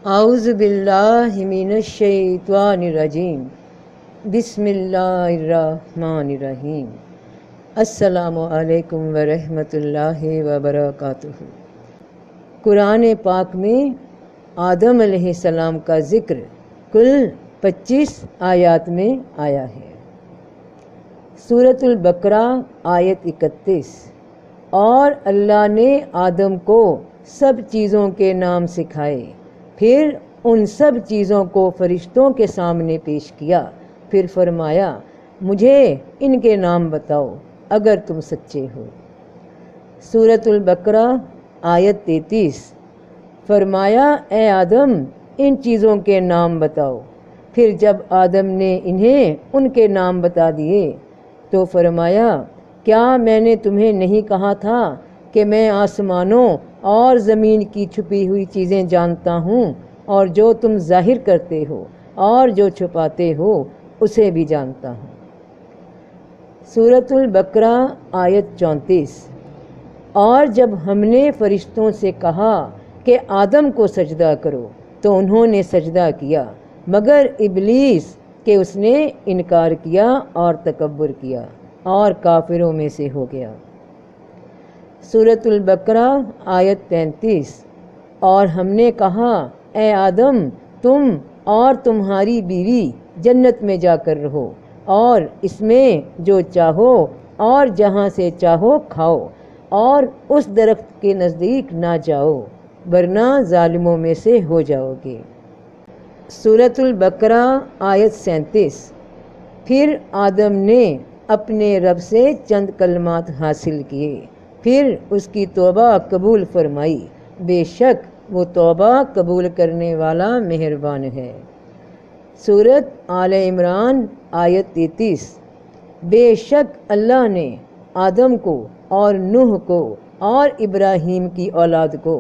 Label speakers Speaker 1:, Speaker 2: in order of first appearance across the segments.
Speaker 1: اعوذ باللہ من الشیطان الرجیم، بسم اللہ الرحمن الرحیم۔ السلام علیکم ورحمۃ اللہ وبرکاتہ۔ قرآن پاک میں آدم علیہ السلام کا ذکر کل 25 آیات میں آیا ہے۔ سورۃ البقرہ آیت 31۔ اور اللہ نے آدم کو سب چیزوں کے نام سکھائے، پھر ان سب چیزوں کو فرشتوں کے سامنے پیش کیا، پھر فرمایا مجھے ان کے نام بتاؤ اگر تم سچے ہو۔ سورۃ البقرہ آیت 33۔ فرمایا اے آدم ان چیزوں کے نام بتاؤ۔ پھر جب آدم نے انہیں ان کے نام بتا دیے تو فرمایا کیا میں نے تمہیں نہیں کہا تھا کہ میں آسمانوں اور زمین کی چھپی ہوئی چیزیں جانتا ہوں، اور جو تم ظاہر کرتے ہو اور جو چھپاتے ہو اسے بھی جانتا ہوں۔ سورۃ البقرہ آیت 34۔ اور جب ہم نے فرشتوں سے کہا کہ آدم کو سجدہ کرو تو انہوں نے سجدہ کیا مگر ابلیس کہ اس نے انکار کیا اور تکبر کیا اور کافروں میں سے ہو گیا۔ سورۃ البقرہ آیت 35۔ اور ہم نے کہا اے آدم تم اور تمہاری بیوی جنت میں جا کر رہو اور اس میں جو چاہو اور جہاں سے چاہو کھاؤ، اور اس درخت کے نزدیک نہ جاؤ ورنہ ظالموں میں سے ہو جاؤ گے۔ سورۃ البقرہ آیت 37۔ پھر آدم نے اپنے رب سے چند کلمات حاصل کیے، پھر اس کی توبہ قبول فرمائی، بے شک وہ توبہ قبول کرنے والا مہربان ہے۔ سورۃ آل عمران آیت 33۔ بے شک اللہ نے آدم کو اور نوح کو اور ابراہیم کی اولاد کو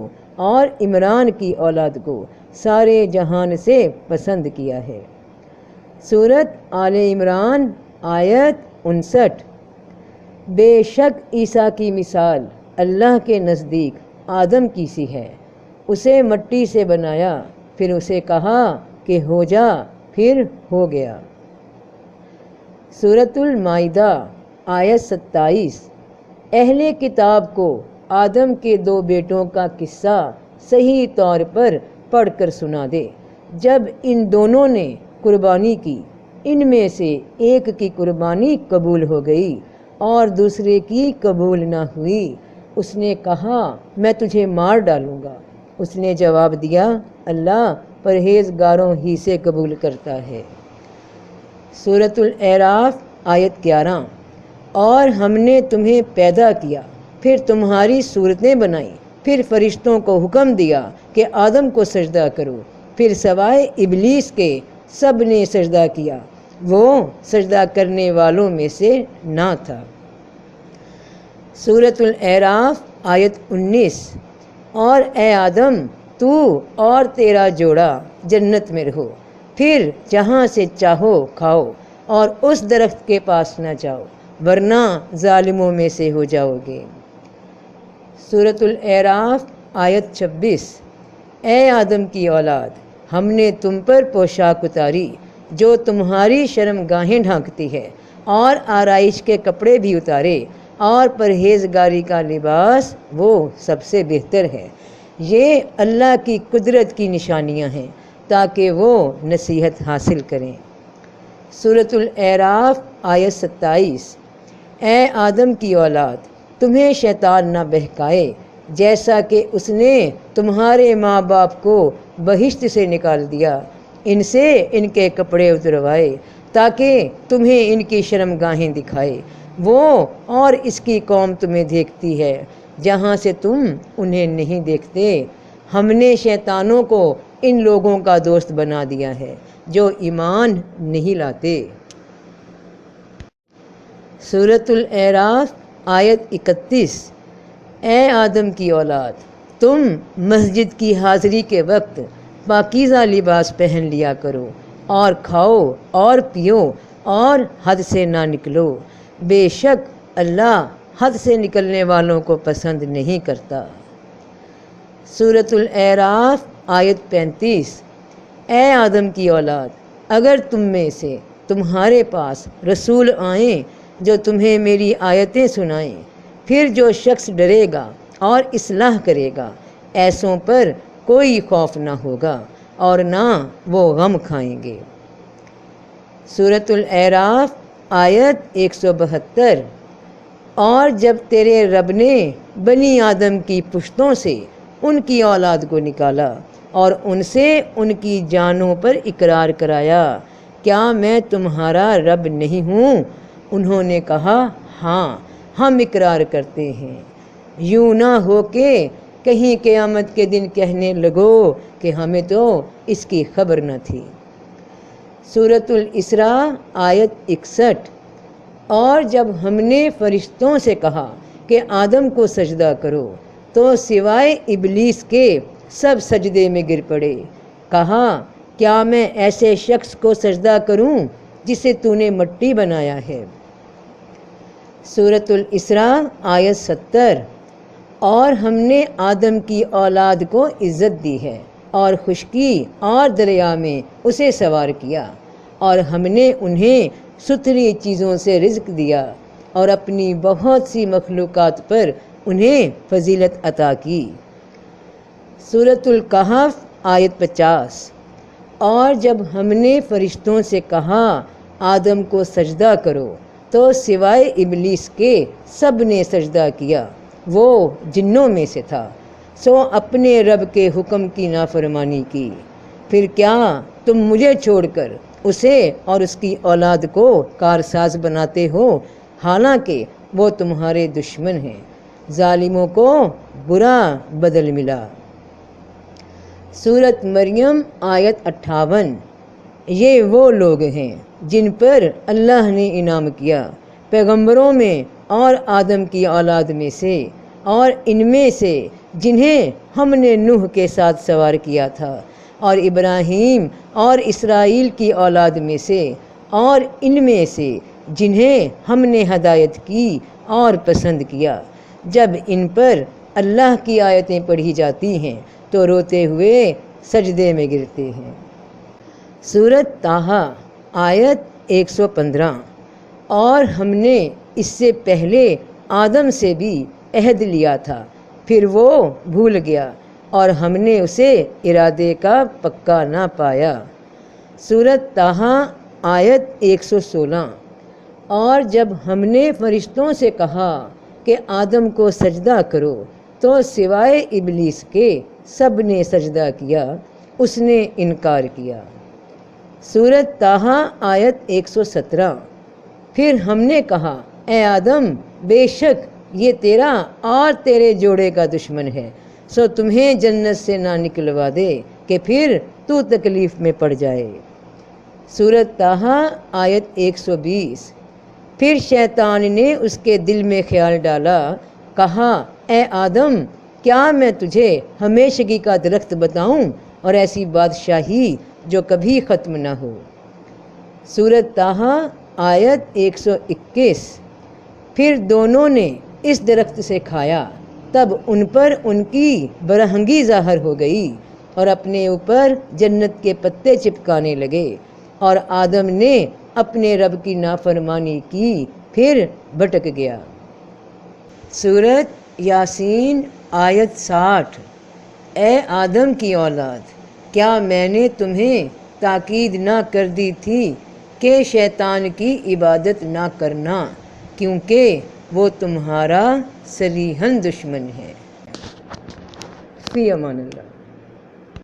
Speaker 1: اور عمران کی اولاد کو سارے جہان سے پسند کیا ہے۔ سورۃ آل عمران آیت 59۔ بے شک عیسیٰ کی مثال اللہ کے نزدیک آدم کی سی ہے، اسے مٹی سے بنایا، پھر اسے کہا کہ ہو جا، پھر ہو گیا۔ سورۃ المائدہ آیت 27۔ اہل کتاب کو آدم کے 2 بیٹوں کا قصہ صحیح طور پر پڑھ کر سنا دے۔ جب ان دونوں نے قربانی کی، ان میں سے ایک کی قربانی قبول ہو گئی اور دوسرے کی قبول نہ ہوئی، اس نے کہا میں تجھے مار ڈالوں گا۔ اس نے جواب دیا اللہ پرہیزگاروں ہی سے قبول کرتا ہے۔ سورۃ الاعراف آیت 11۔ اور ہم نے تمہیں پیدا کیا، پھر تمہاری صورتیں بنائیں، پھر فرشتوں کو حکم دیا کہ آدم کو سجدہ کرو، پھر سوائے ابلیس کے سب نے سجدہ کیا، وہ سجدہ کرنے والوں میں سے نہ تھا۔ سورۃ الاعراف آیت 19۔ اور اے آدم تو اور تیرا جوڑا جنت میں رہو، پھر جہاں سے چاہو کھاؤ اور اس درخت کے پاس نہ جاؤ ورنہ ظالموں میں سے ہو جاؤ گے۔ سورۃ الاعراف آیت 26۔ اے آدم کی اولاد ہم نے تم پر پوشاک اتاری جو تمہاری شرم گاہیں ڈھانکتی ہے، اور آرائش کے کپڑے بھی اتارے، اور پرہیزگاری کا لباس وہ سب سے بہتر ہے۔ یہ اللہ کی قدرت کی نشانیاں ہیں تاکہ وہ نصیحت حاصل کریں۔ سورۃ الاعراف آیت 27۔ اے آدم کی اولاد تمہیں شیطان نہ بہکائے جیسا کہ اس نے تمہارے ماں باپ کو بہشت سے نکال دیا، ان سے ان کے کپڑے اتروائے تاکہ تمہیں ان کی شرم گاہیں دکھائے، وہ اور اس کی قوم تمہیں دیکھتی ہے جہاں سے تم انہیں نہیں دیکھتے۔ ہم نے شیطانوں کو ان لوگوں کا دوست بنا دیا ہے جو ایمان نہیں لاتے۔ سورۃ الاعراف آیت 31۔ اے آدم کی اولاد تم مسجد کی حاضری کے وقت پاکیزہ لباس پہن لیا کرو، اور کھاؤ اور پیو اور حد سے نہ نکلو، بے شک اللہ حد سے نکلنے والوں کو پسند نہیں کرتا۔ سورۃ الاعراف آیت 35۔ اے آدم کی اولاد، اگر تم میں سے تمہارے پاس رسول آئیں جو تمہیں میری آیتیں سنائیں، پھر جو شخص ڈرے گا اور اصلاح کرے گا، ایسوں پر کوئی خوف نہ ہوگا اور نہ وہ غم کھائیں گے۔ سورۃ الاعراف آیت 172۔ اور جب تیرے رب نے بنی آدم کی پشتوں سے ان کی اولاد کو نکالا اور ان سے ان کی جانوں پر اقرار کرایا، کیا میں تمہارا رب نہیں ہوں؟ انہوں نے کہا، ہاں ہم اقرار کرتے ہیں۔ یوں نہ ہو کہ کہیں قیامت کے دن کہنے لگو کہ ہمیں تو اس کی خبر نہ تھی۔ سورۃ الاسراء آیت 61۔ اور جب ہم نے فرشتوں سے کہا کہ آدم کو سجدہ کرو تو سوائے ابلیس کے سب سجدے میں گر پڑے۔ کہا، کیا میں ایسے شخص کو سجدہ کروں جسے تو نے مٹی بنایا ہے؟ سورۃ الاسراء آیت 70۔ اور ہم نے آدم کی اولاد کو عزت دی ہے اور خشکی اور دریا میں اسے سوار کیا، اور ہم نے انہیں ستھری چیزوں سے رزق دیا اور اپنی بہت سی مخلوقات پر انہیں فضیلت عطا کی۔ سورۃ الکہف آیت 50۔ اور جب ہم نے فرشتوں سے کہا آدم کو سجدہ کرو تو سوائے ابلیس کے سب نے سجدہ کیا، وہ جنوں میں سے تھا، سو اپنے رب کے حکم کی نافرمانی کی۔ پھر کیا تم مجھے چھوڑ کر اسے اور اس کی اولاد کو کارساز بناتے ہو، حالانکہ وہ تمہارے دشمن ہیں؟ ظالموں کو برا بدل ملا۔ سورۃ مریم آیت 58۔ یہ وہ لوگ ہیں جن پر اللہ نے انعام کیا، پیغمبروں میں اور آدم کی اولاد میں سے، اور ان میں سے جنہیں ہم نے نوح کے ساتھ سوار کیا تھا، اور ابراہیم اور اسرائیل کی اولاد میں سے، اور ان میں سے جنہیں ہم نے ہدایت کی اور پسند کیا۔ جب ان پر اللہ کی آیتیں پڑھی جاتی ہیں تو روتے ہوئے سجدے میں گرتے ہیں۔ سورۃ طٰہٰ آیت 115۔ اور ہم نے اس سے پہلے آدم سے بھی عہد لیا تھا، پھر وہ بھول گیا اور ہم نے اسے ارادے کا پکا نہ پایا۔ سورۃ طٰہٰ آیت 116۔ اور جب ہم نے فرشتوں سے کہا کہ آدم کو سجدہ کرو تو سوائے ابلیس کے سب نے سجدہ کیا، اس نے انکار کیا۔ سورۃ طٰہٰ آیت 117۔ پھر ہم نے کہا، اے آدم، بے شک یہ تیرا اور تیرے جوڑے کا دشمن ہے، سو تمہیں جنت سے نہ نکلوا دے کہ پھر تو تکلیف میں پڑ جائے۔ سورۃ طٰہٰ آیت 120۔ پھر شیطان نے اس کے دل میں خیال ڈالا، کہا، اے آدم، کیا میں تجھے ہمیشگی کا درخت بتاؤں اور ایسی بادشاہی جو کبھی ختم نہ ہو؟ سورۃ طٰہٰ آیت 121۔ پھر دونوں نے اس درخت سے کھایا، تب ان پر ان کی برہنگی ظاہر ہو گئی اور اپنے اوپر جنت کے پتے چپکانے لگے، اور آدم نے اپنے رب کی نافرمانی کی، پھر بھٹک گیا۔ سورۃ یاسین آیت 60۔ اے آدم کی اولاد، کیا میں نے تمہیں تاکید نہ کر دی تھی کہ شیطان کی عبادت نہ کرنا، کیونکہ وہ تمہارا صریحاً دشمن ہے۔ فی امان اللہ۔